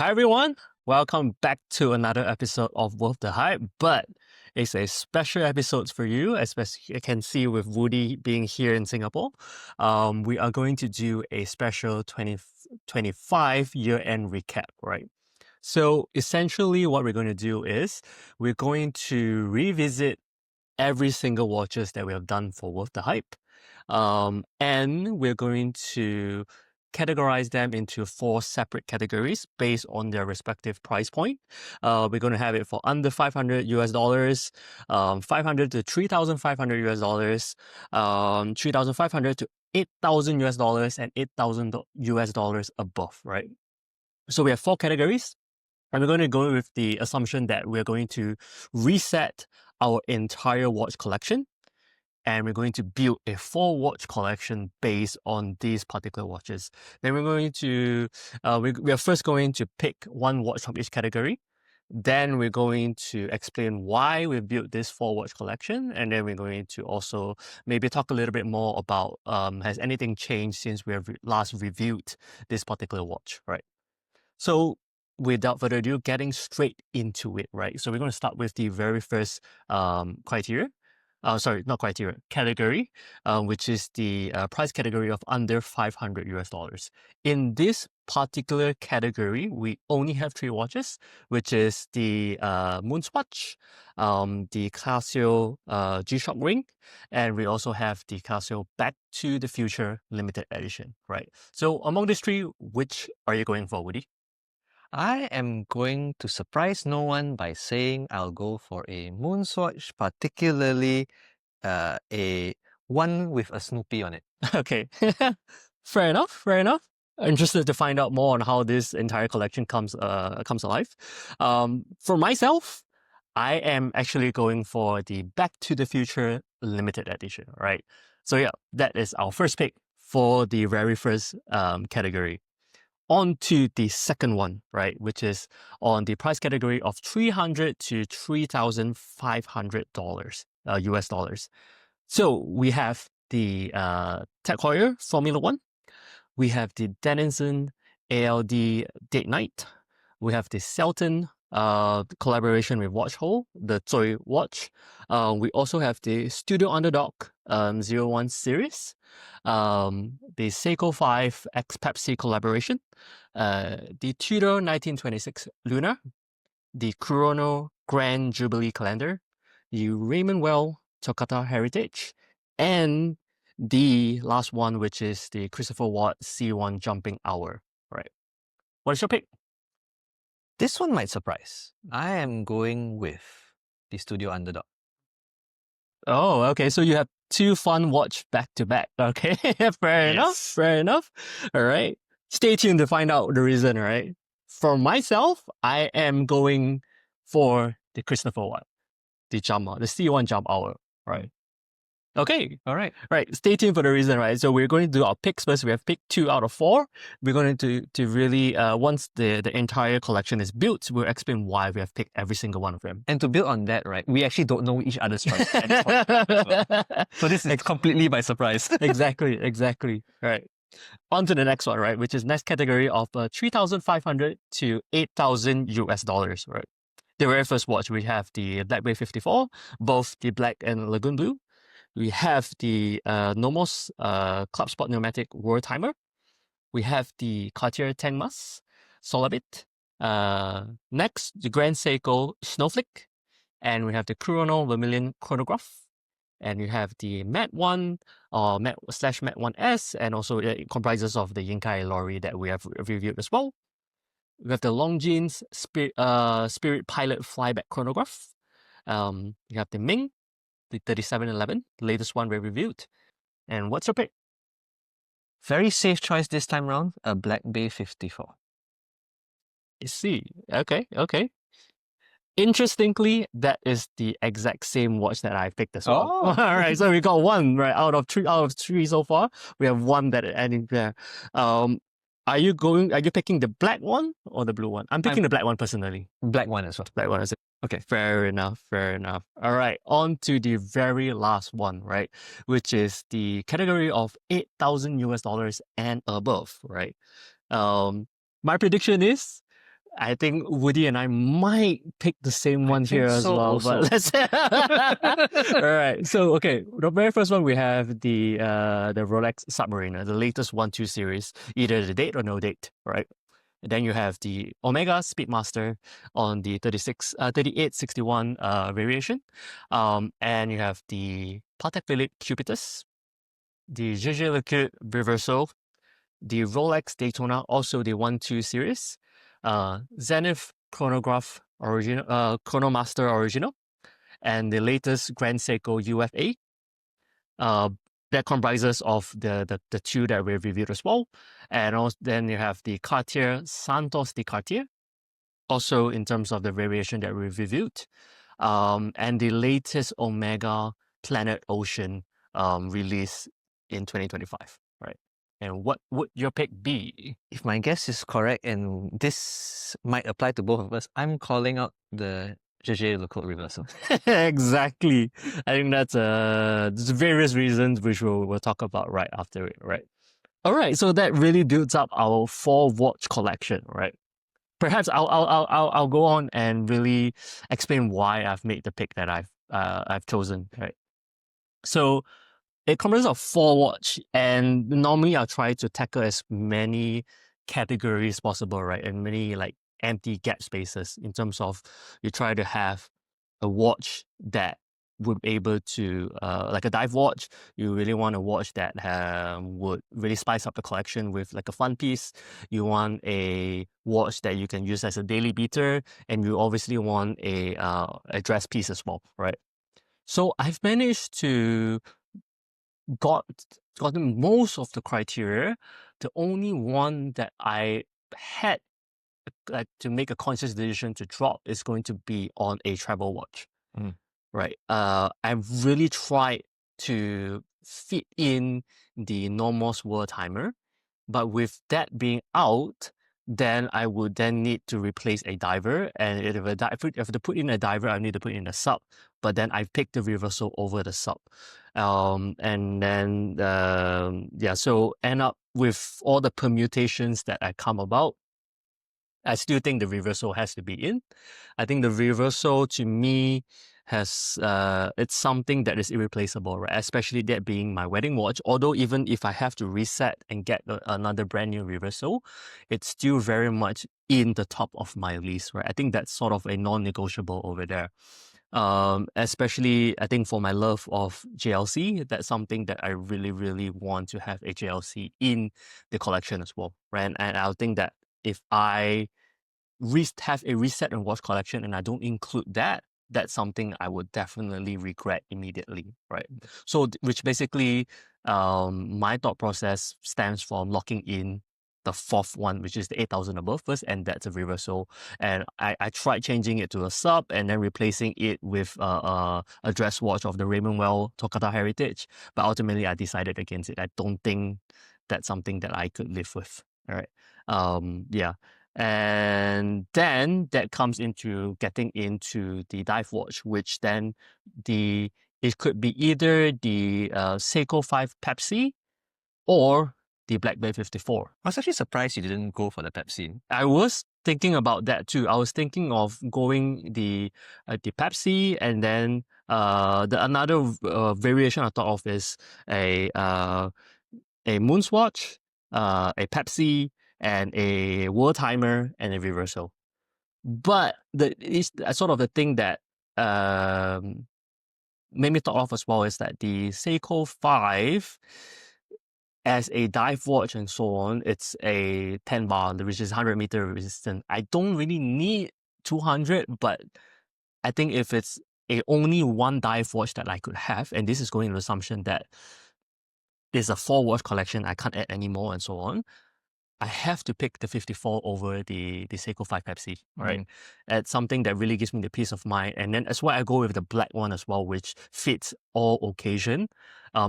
Hi everyone, welcome back to another episode of Worth the Hype, but it's a special episode for you, especially you can see with Woody being here in Singapore. We are going to do a special 2025 year-end recap, right? So essentially what we're going to do is we're going to revisit every single watches that we have done for Worth the Hype. And we're going to categorize them into 4 separate categories based on their respective price point. We're going to have it for under $500, 500 to 3,500 US dollars, 3,500 to 8,000 US dollars, and 8,000 US dollars above, right? So we have 4 categories. And we're going to go with the assumption that we're going to reset our entire watch collection. And we're going to build a 4 watch collection based on these particular watches. Then we're going to, we are first going to pick 1 watch from each category. Then we're going to explain why we built this 4 watch collection. And then we're going to also maybe talk a little bit more about, has anything changed since we have last reviewed this particular watch, right? So without further ado, getting straight into it, right? So we're going to start with the very first category, which is the price category of under 500 US dollars. In this particular category, we only have 3 watches, which is the Moonswatch, the Casio G-Shock ring, and we also have the Casio Back to the Future limited edition, right? So among these 3, which are you going for, Woody? I am going to surprise no one by saying I'll go for a Moonswatch, particularly a one with a Snoopy on it. Okay, fair enough, fair enough. Interested to find out more on how this entire collection comes alive. For myself, I am actually going for the Back to the Future limited edition, right? So yeah, that is our first pick for the very first category. On to the second one, right, which is on the price category of $300 to $3,500 US dollars. So we have the Tag Heuer Formula One, we have the Denizen ALD Date Night, we have the Selton collaboration with Watch Hole, the Zoe watch. We also have the Studio Underdog 01 series, the Seiko 5 X Pepsi collaboration, the Tudor 1926 Lunar, the Chrono Grand Jubilee calendar, the Raymond Well Toccata Heritage, and the last one, which is the Christopher Watt C1 Jumping Hour. Right. What is your pick? This one might surprise. I am going with the Studio Underdog. Oh, okay. So you have 2 fun watch back to back. Okay, fair enough. Fair enough. All right. Stay tuned to find out the reason. Right. For myself, I am going for the Christopher Watt, the C1 Jump Hour. Right. Okay. All right. Right. Stay tuned for the reason, right? So we're going to do our picks first. We have picked 2 out of 4. We're going to really, once the entire collection is built, we'll explain why we have picked every single one of them. And to build on that, right, we actually don't know each other's choice. So this is completely by surprise. Exactly. Right. On to the next one, right, which is next category of 3,500 to 8,000 US dollars, right? The very first watch, we have the Black Bay 54, both the black and lagoon blue. We have the Nomos Club Sport Pneumatic World Timer. We have the Cartier Tenmas Solabit. Next, the Grand Seiko Snowflake. And we have the Chrono Vermilion Chronograph. And you have the Mat 1 or Mat/Mat 1S. And also it comprises of the Yinkai Lori that we have reviewed as well. We have the Longines Spirit Pilot Flyback Chronograph. You have the Ming, the 3711, the latest one we reviewed. And what's your pick? Very safe choice this time around, a Black Bay 54. I see. Okay. Interestingly, that is the exact same watch that I picked as well. Oh. All right, so we got 1 right out of 3 so far. We have 1 that ending there. Are you picking the black one or the blue one? I'm picking the black one personally. Black one as well. Black one as well. Okay, fair enough. All right, on to the very last one, right? Which is the category of 8,000 US dollars and above, right? My prediction is I think Woody and I might pick the same one here as so well, but also. let's. All right. So okay, the very first one we have the Rolex Submariner, the latest 1-2 series, either the date or no date, right? And then you have the Omega Speedmaster on the 3861 variation, and you have the Patek Philippe Cubitus, the Jaeger LeCoultre Reverso, the Rolex Daytona, also the 1-2 series, Zenith Chronograph Original, Chronomaster Original, and the latest Grand Seiko UFA. That comprises of the two that we reviewed as well. And also, then you have the Cartier Santos de Cartier, also in terms of the variation that we reviewed. And the latest Omega Planet Ocean release in 2025, right? And what would your pick be? If my guess is correct, and this might apply to both of us, I'm calling out the Jaeger LeCoultre Reverso. Exactly. I think that's there's various reasons which we'll talk about right after it, right? All right, so that really builds up our 4-watch collection, right? Perhaps I'll go on and really explain why I've made the pick that I've chosen, right? So it consists of 4-watch, and normally I'll try to tackle as many categories possible, right? And many like empty gap spaces in terms of you try to have a watch that would be able to, like a dive watch, you really want a watch that would really spice up the collection with like a fun piece. You want a watch that you can use as a daily beater, and you obviously want a dress piece as well, right? So I've managed to gotten most of the criteria. The only one that I had to make a conscious decision to drop is going to be on a travel watch. Right. I've really tried to fit in the Nomos World Timer, but with that being out, then I would then need to replace a diver, and if to put in a diver, I need to put in a sub. But then I picked the reversal over the sub, and then yeah, so end up with all the permutations that I come about. I still think the reversal has to be in. I think the reversal to me has it's something that is irreplaceable, right? Especially that being my wedding watch. Although even if I have to reset and get another brand new reversal, it's still very much in the top of my list, right? I think that's sort of a non-negotiable over there. Especially I think for my love of JLC, that's something that I really, really want to have a JLC in the collection as well, right? And I think that if I have a reset and watch collection and I don't include that, that's something I would definitely regret immediately, right? So, which basically, my thought process stems from locking in the 4th one, which is the 8,000 above first, and that's a reversal. And I tried changing it to a sub and then replacing it with a dress watch of the Raymond Well Tokata Heritage. But ultimately, I decided against it. I don't think that's something that I could live with. All right. Yeah. And then that comes into getting into the dive watch, which then it could be either the Seiko 5 Pepsi or the Black Bay 54. I was actually surprised you didn't go for the Pepsi. I was thinking about that too. I was thinking of going the Pepsi, and then another variation I thought of is a Moonswatch, a Pepsi, and a World Timer, and a reversal. But it's sort of the thing that made me thought of as well is that the Seiko 5, as a dive watch and so on, it's a 10 bar, which is 100-meter resistant. I don't really need 200, but I think if it's only one dive watch that I could have, and this is going into the assumption that there's a 4-watch collection, I can't add any more and so on, I have to pick the 54 over the Seiko 5 Pepsi, right? It's something that really gives me the peace of mind. And then that's why I go with the black one as well, which fits all occasion.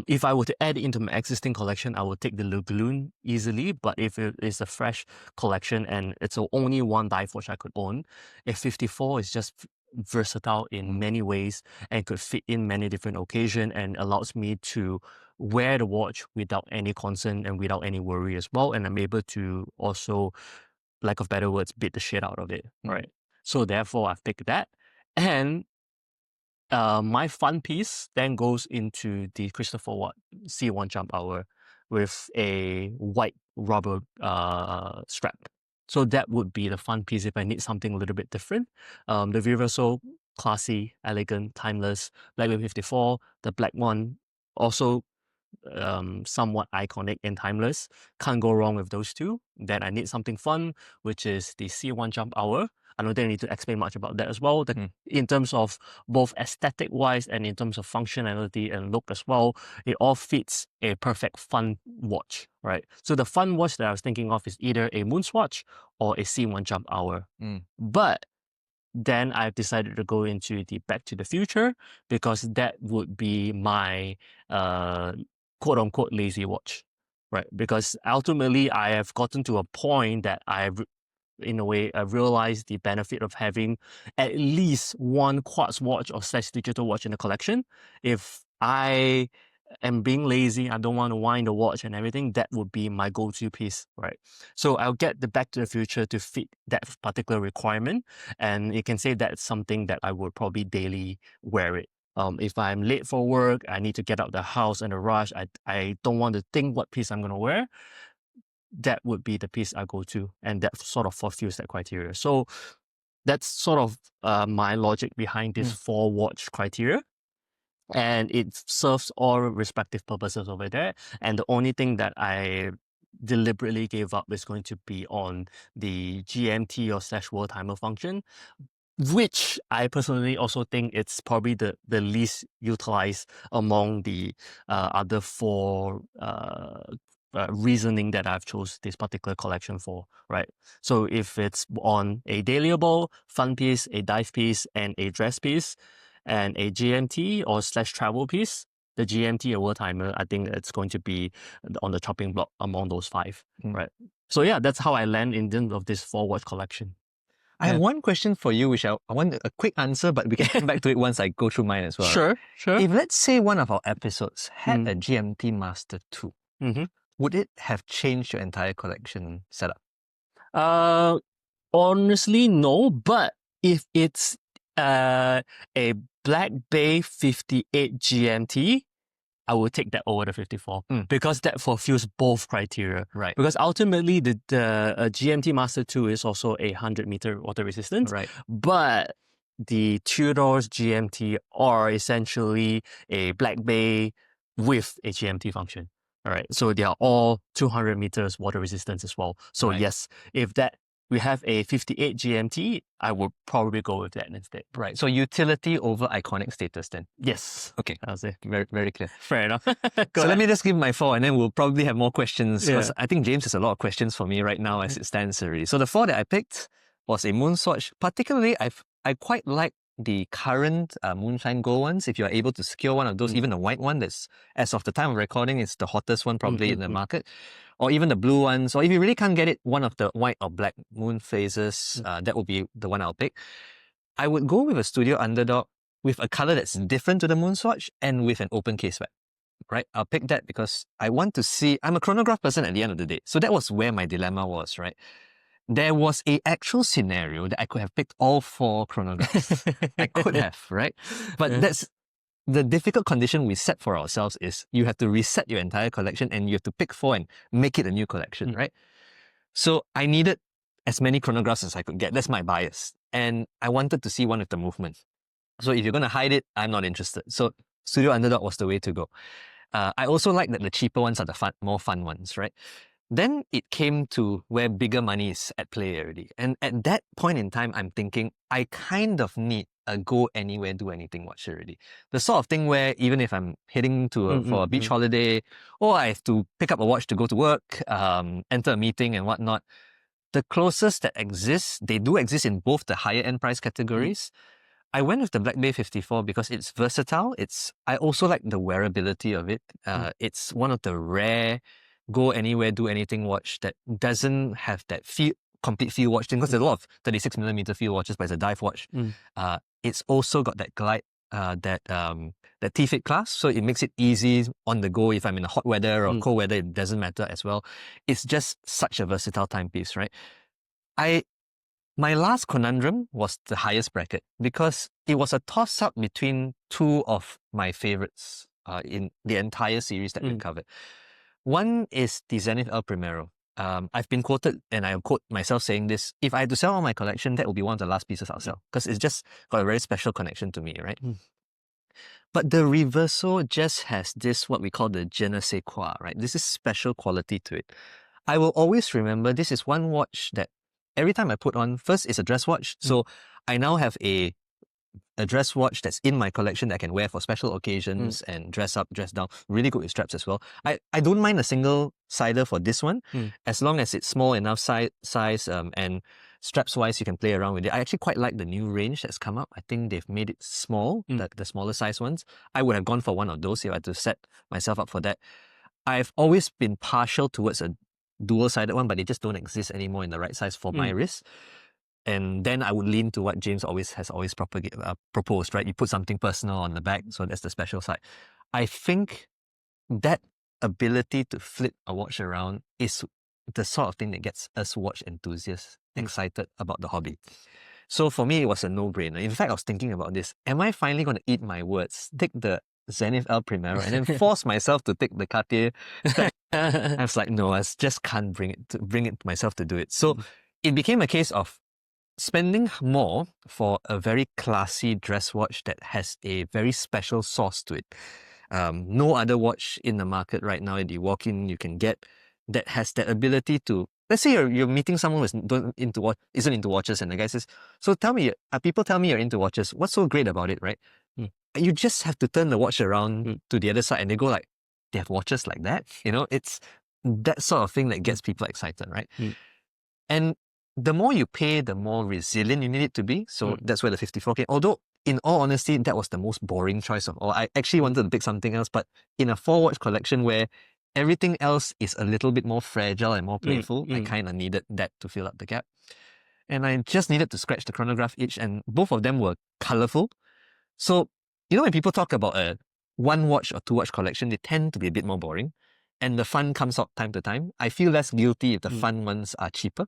If I were to add it into my existing collection, I would take the Le Gallon easily. But if it is a fresh collection and it's only one dive watch I could own, a 54 is just versatile in many ways and could fit in many different occasions and allows me to wear the watch without any concern and without any worry as well. And I'm able to also lack of better words, beat the shit out of it, Mm. right? So therefore, I've picked that. And my fun piece then goes into the Christopher Watt C1 jump hour with a white rubber strap. So that would be the fun piece if I need something a little bit different. The Viraso, classy, elegant, timeless. Blackbay 54, the black one, also somewhat iconic and timeless. Can't go wrong with those two. Then I need something fun, which is the C1 jump hour. I don't think I need to explain much about that as well. In terms of both aesthetic wise and in terms of functionality and look as well, it all fits a perfect fun watch, right? So the fun watch that I was thinking of is either a Moonswatch or a C1 jump hour. But then I've decided to go into the Back to the Future because that would be my quote unquote lazy watch, right? Because ultimately I have gotten to a point that in a way, I realized the benefit of having at least one quartz watch or / digital watch in the collection. If I am being lazy, I don't want to wind the watch and everything, that would be my go-to piece, right? So I'll get the Back to the Future to fit that particular requirement. And you can say that's something that I would probably daily wear it. If I'm late for work, I need to get out the house in a rush, I don't want to think what piece I'm going to wear, that would be the piece I go to, and that sort of fulfills that criteria. So that's sort of my logic behind this 4 watch criteria, and it serves all respective purposes over there. And the only thing that I deliberately gave up is going to be on the GMT or / world timer function, which I personally also think it's probably the least utilized among the other 4 reasoning that I've chose this particular collection for, right? So if it's on a dailyable, fun piece, a dive piece, and a dress piece, and a GMT or / travel piece, the GMT or world timer, I think it's going to be on the chopping block among those 5, right? So yeah, that's how I land in terms of this 4 watch collection. I have one question for you, which I want a quick answer, but we can come back to it once I go through mine as well. Sure. If let's say one of our episodes had a GMT Master 2, would it have changed your entire collection setup? Honestly, no. But if it's a Black Bay 58 GMT, I will take that over the 54 because that fulfills both criteria. Right. Because ultimately, the GMT Master 2 is also a 100-meter water resistance. Right. But the Tudor's GMT are essentially a Black Bay with a GMT function. All right. So they are all 200 meters water resistance as well. So yes, if that we have a 58 GMT, I would probably go with that instead. Right. So utility over iconic status then? Yes. Okay. I'll say. Very, very clear. Fair enough. So let me just give my 4 and then we'll probably have more questions because I think James has a lot of questions for me right now as it stands already. So the 4 that I picked was a Moonswatch. Particularly, I quite like the current Moonshine Gold ones. If you're able to secure one of those, even the white one that's, as of the time of recording, is the hottest one probably in the market. Or even the blue ones. Or if you really can't get it, one of the white or black moon phases, that would be the one I'll pick. I would go with a Studio Underdog with a color that's different to the Moonswatch and with an open case back. Right? I'll pick that because I want to see, I'm a chronograph person at the end of the day. So that was where my dilemma was, right? There was a actual scenario that I could have picked all 4 chronographs. I could have, right? But that's the difficult condition we set for ourselves is you have to reset your entire collection and you have to pick 4 and make it a new collection, right? So I needed as many chronographs as I could get. That's my bias. And I wanted to see one with the movement. So if you're going to hide it, I'm not interested. So Studio Underdog was the way to go. I also like that the cheaper ones are the more fun ones, right? Then it came to where bigger money is at play already. And at that point in time, I'm thinking, I kind of need a go anywhere, do anything watch already. The sort of thing where even if I'm heading to for a beach holiday, or I have to pick up a watch to go to work, enter a meeting and whatnot, the closest that exists, they do exist in both the higher end price categories. I went with the Black Bay 54 because it's versatile. I also like the wearability of it. It's one of the rare go anywhere, do anything watch that doesn't have that complete field watch thing, because there's a lot of 36mm field watches, but it's a dive watch. It's also got that glide, that T-Fit class, so it makes it easy on the go. If I'm in a hot weather or cold weather, it doesn't matter as well. It's just such a versatile timepiece, right? My last conundrum was the highest bracket because it was a toss-up between two of my favorites in the entire series that we've covered. One is the Zenith El Primero. I've been quoted, and I quote myself saying this, if I had to sell all my collection, that will be one of the last pieces I'll sell because it's just got a very special connection to me, right? But the Reverso just has this, what we call the je ne sais quoi, right? This is special quality to it. I will always remember this is one watch that every time I put on, first it's a dress watch. So I now have a dress watch that's in my collection that I can wear for special occasions and dress up, dress down. Really good with straps as well. I don't mind a single-sider for this one, as long as it's small enough size and straps-wise you can play around with it. I actually quite like the new range that's come up. I think they've made it small, the smaller size ones. I would have gone for one of those if I had to set myself up for that. I've always been partial towards a dual-sided one, but they just don't exist anymore in the right size for my wrist. And then I would lean to what James has always proposed, right? You put something personal on the back, so that's the special side. I think that ability to flip a watch around is the sort of thing that gets us watch enthusiasts excited about the hobby. So for me, it was a no-brainer. In fact, I was thinking about this. Am I finally going to eat my words, take the Zenith El Primero, and then force myself to take the Cartier? I was like, no, I just can't bring it myself to do it. So it became a case of spending more for a very classy dress watch that has a very special sauce to it. No other watch in the market right now that you walk in, you can get that has that ability to, let's say you're meeting someone who isn't into watches, and the guy says, so tell me, people tell me you're into watches. What's so great about it, right? You just have to turn the watch around to the other side and they go like, they have watches like that? You know, it's that sort of thing that gets people excited, right? And the more you pay, the more resilient you need it to be. So that's where the 54 came. Although, in all honesty, that was the most boring choice of all. I actually wanted to pick something else, but in a 4-watch collection where everything else is a little bit more fragile and more playful, I kind of needed that to fill up the gap. And I just needed to scratch the chronograph itch, and both of them were colourful. So, you know, when people talk about a 1-watch or 2-watch collection, they tend to be a bit more boring. And the fun comes out time to time. I feel less guilty if the fun ones are cheaper.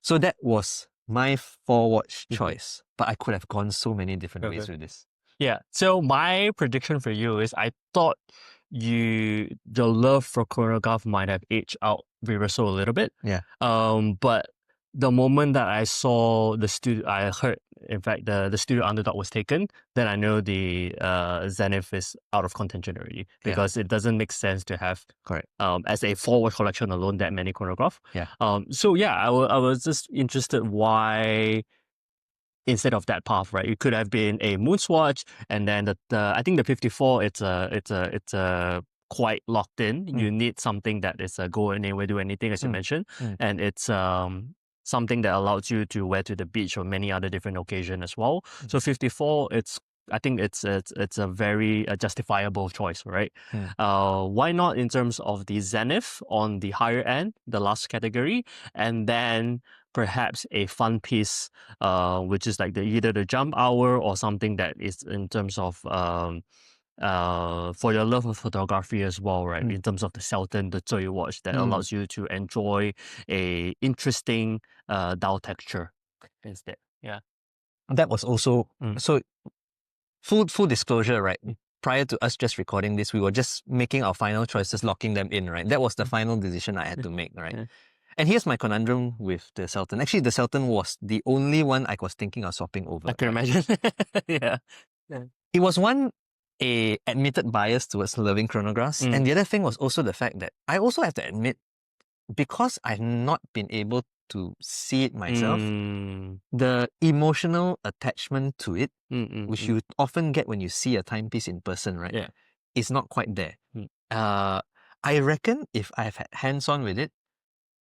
So that was my 4-watch choice. But I could have gone so many different ways with this. Yeah. So my prediction for you is I thought your love for chronograph might have aged out Reverso a little bit. Yeah. But the moment that I saw the studio, I heard, in fact, the studio underdog was taken, then I know the Zenith is out of contention already, because it doesn't make sense to have, as a 4-watch collection alone, that many chronograph. Yeah. So yeah, I was just interested why, instead of that path, right? It could have been a Moonswatch, and then I think the 54, it's a quite locked in. You need something that is go anywhere, do anything, as you mentioned, and it's something that allows you to wear to the beach or many other different occasions as well. So 54, I think it's a very justifiable choice, right? Why not in terms of the Zenith on the higher end, the last category, and then perhaps a fun piece, which is like either the jump hour or something that is in terms of for your love of photography as well, right? In terms of the Sultan, the Zui watch that allows you to enjoy a interesting dial texture instead. Yeah. That was also, so full disclosure, right? Prior to us just recording this, we were just making our final choices, locking them in, right? That was the final decision I had to make, right? And here's my conundrum with the Sultan. Actually, the Sultan was the only one I was thinking of swapping over. I can imagine. Yeah. It was one, a admitted bias towards loving chronographs. And the other thing was also the fact that I also have to admit, because I've not been able to see it myself, the emotional attachment to it, which you often get when you see a timepiece in person, right? Yeah. Is not quite there. I reckon if I've had hands-on with it,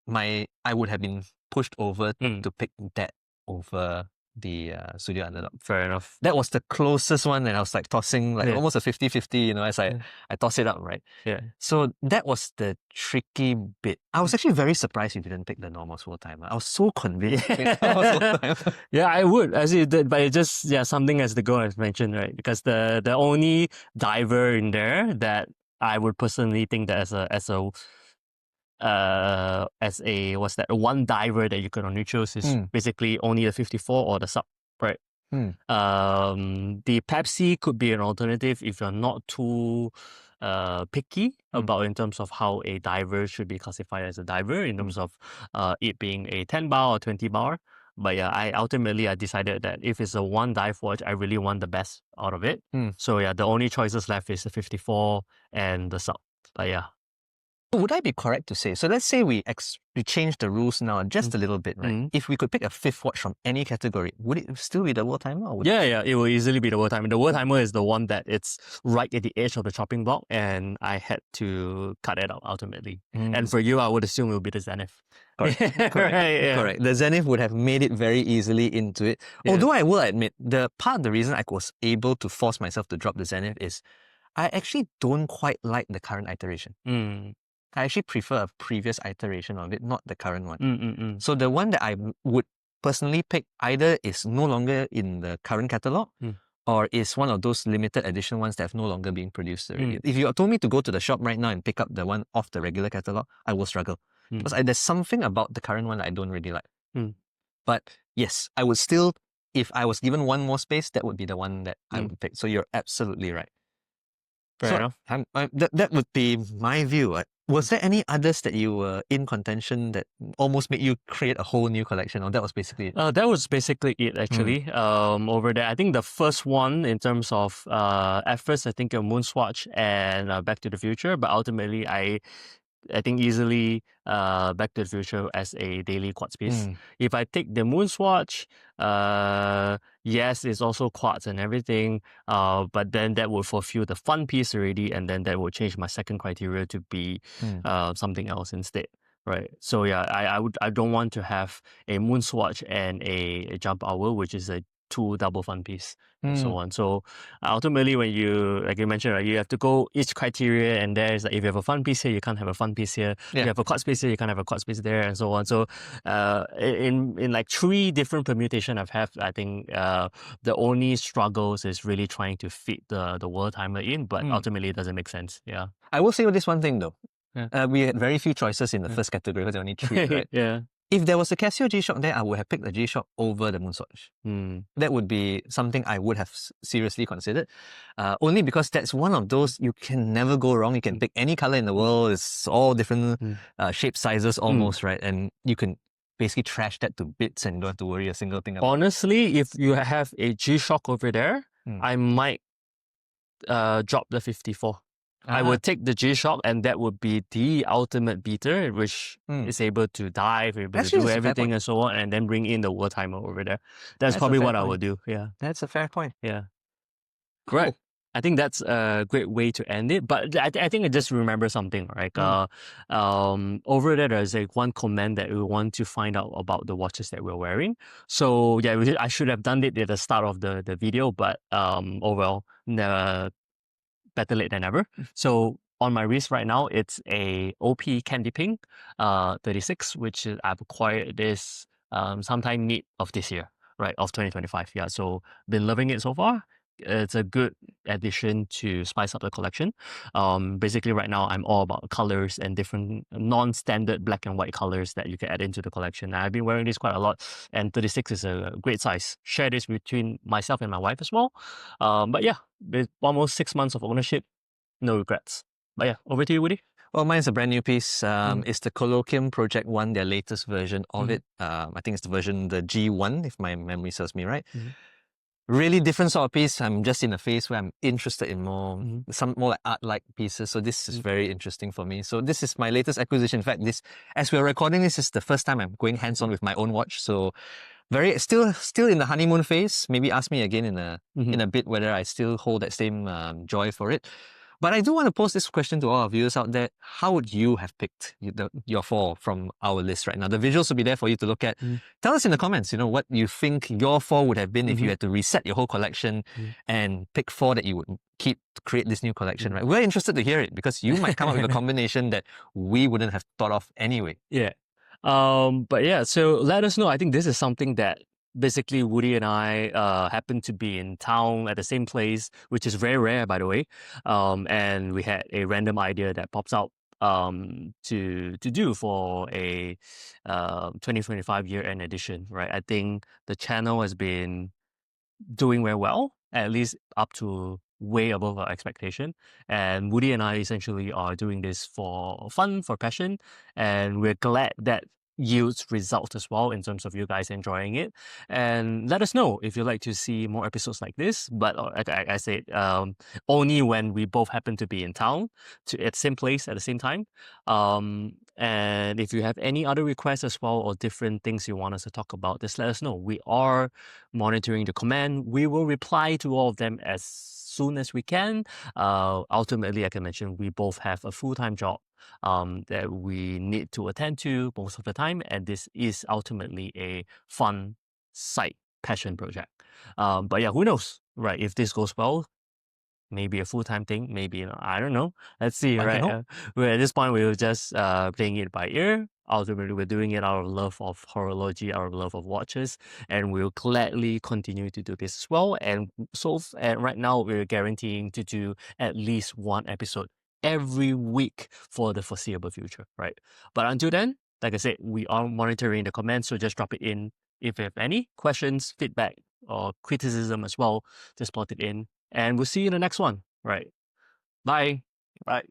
I would have been pushed over to pick that over the Studio Underdog. Fair enough. That was the closest one, and I was like tossing almost a 50-50, you know, as I toss it up, right? Yeah. So that was the tricky bit. I was actually very surprised you didn't pick the normal Swirl Timer. I was so convinced. Yeah, I would, as you did, but it just, something as the girl has mentioned, right? Because the only diver in there that I would personally think that as a as a one diver that you could only choose is basically only the 54 or the sub, right? The Pepsi could be an alternative if you're not too picky about in terms of how a diver should be classified as a diver in terms of it being a 10 bar or 20 bar. But yeah, I decided that if it's a one dive watch, I really want the best out of it. So yeah, the only choices left is the 54 and the sub. But yeah. Would I be correct to say, so let's say we change the rules now just a little bit, right? If we could pick a fifth watch from any category, would it still be the World Timer? Or yeah, it will easily be the World Timer. The World Timer is the one that it's right at the edge of the chopping block, and I had to cut it out ultimately. And for you, I would assume it would be the Zenith. Correct. Right, yeah. Correct. The Zenith would have made it very easily into it. Yeah. Although I will admit, the reason I was able to force myself to drop the Zenith is I actually don't quite like the current iteration. I actually prefer a previous iteration of it, not the current one. So the one that I would personally pick either is no longer in the current catalogue or is one of those limited edition ones that have no longer been produced already. If you told me to go to the shop right now and pick up the one off the regular catalogue, I will struggle. Because there's something about the current one that I don't really like. But yes, I would still, if I was given one more space, that would be the one that I would pick. So you're absolutely right. Fair enough. That would be my view. Was there any others that you were in contention that almost made you create a whole new collection, or that was basically it? That was basically it, actually. Over there, I think the first one in terms of at first, I think Moonswatch and Back to the Future, but ultimately, I think easily Back to the Future as a daily quartz piece. If I take the Moonswatch, yes, it's also quartz and everything, but then that will fulfill the fun piece already, and then that will change my second criteria to be something else instead. Right. So yeah, I don't want to have a Moonswatch and a Jump Hour, which is a two double fun piece and so on. So ultimately, when you, like you mentioned, right, you have to go each criteria, and there's like, if you have a fun piece here, you can't have a fun piece here. You have a quartz piece here, you can't have a quartz piece there, and so on. So in like 3 different permutation I've had, I think the only struggles is really trying to fit the World Timer in, but ultimately it doesn't make sense. Yeah. I will say this one thing though. We had very few choices in the first category because there were only 3, right? Yeah. If there was a Casio G-Shock there, I would have picked the G-Shock over the Moonswatch. That would be something I would have seriously considered. Only because that's one of those, you can never go wrong. You can pick any color in the world. It's all different shape, sizes almost, right? And you can basically trash that to bits and you don't have to worry a single thing about it. Honestly, if you have a G-Shock over there, I might drop the 54. I would take the G-Shock, and that would be the ultimate beater, which is able to dive, able to do everything and so on, and then bring in the World Timer over there. That's probably what I would do. Yeah. That's a fair point. Yeah. Cool. Right. I think that's a great way to end it. But I think I just remember something, right? Over there, there's like one comment that we want to find out about the watches that we're wearing. So yeah, I should have done it at the start of the video, but oh well, better late than never. So on my wrist right now, it's a OP Candy Pink 36, which I've acquired this sometime mid of this year, right, of 2025. Yeah, so been loving it so far. It's a good addition to spice up the collection. Basically right now I'm all about colors and different non-standard black and white colors that you can add into the collection. I've been wearing this quite a lot, and 36 is a great size. Share this between myself and my wife as well. But yeah, with almost 6 months of ownership, no regrets. But yeah, over to you, Woody. Well, mine's a brand new piece. It's the Colloquium Project 1, their latest version of it. I think it's the G1, if my memory serves me right. Really different sort of piece. I'm just in a phase where I'm interested in some more like art-like pieces. So this is very interesting for me. So this is my latest acquisition. In fact, as we're recording, this is the first time I'm going hands-on with my own watch. So still in the honeymoon phase. Maybe ask me again in a bit whether I still hold that same joy for it. But I do want to pose this question to all our viewers out there. How would you have picked your 4 from our list right now? The visuals will be there for you to look at. Tell us in the comments, what you think your 4 would have been if you had to reset your whole collection and pick 4 that you would keep to create this new collection, right? We're interested to hear it because you might come up with a combination that we wouldn't have thought of anyway. Yeah. But yeah, so let us know. I think this is something that basically Woody and I happened to be in town at the same place, which is very rare, by the way. And we had a random idea that pops out to do for a 2025 year-end edition, right? I think the channel has been doing very well, at least up to way above our expectation. And Woody and I essentially are doing this for fun, for passion, and we're glad that yields results as well in terms of you guys enjoying it. And let us know if you'd like to see more episodes like this. But like I said, only when we both happen to be in town at the same place at the same time. And if you have any other requests as well or different things you want us to talk about, just let us know. We are monitoring the comment. We will reply to all of them as soon as we can. Ultimately, like I mentioned, we both have a full-time job that we need to attend to most of the time, and this is ultimately a fun side passion project. But yeah, who knows, right? If this goes well, maybe a full-time thing, maybe I don't know. Let's see, One can right? hope. At this point, we were just playing it by ear. Ultimately, we're doing it out of love of horology, our love of watches, and we'll gladly continue to do this as well. And and right now, we're guaranteeing to do at least one episode every week for the foreseeable future, right? But until then, like I said, we are monitoring the comments, so just drop it in if you have any questions, feedback, or criticism as well. Just plot it in, and we'll see you in the next one. Right. Bye. Right.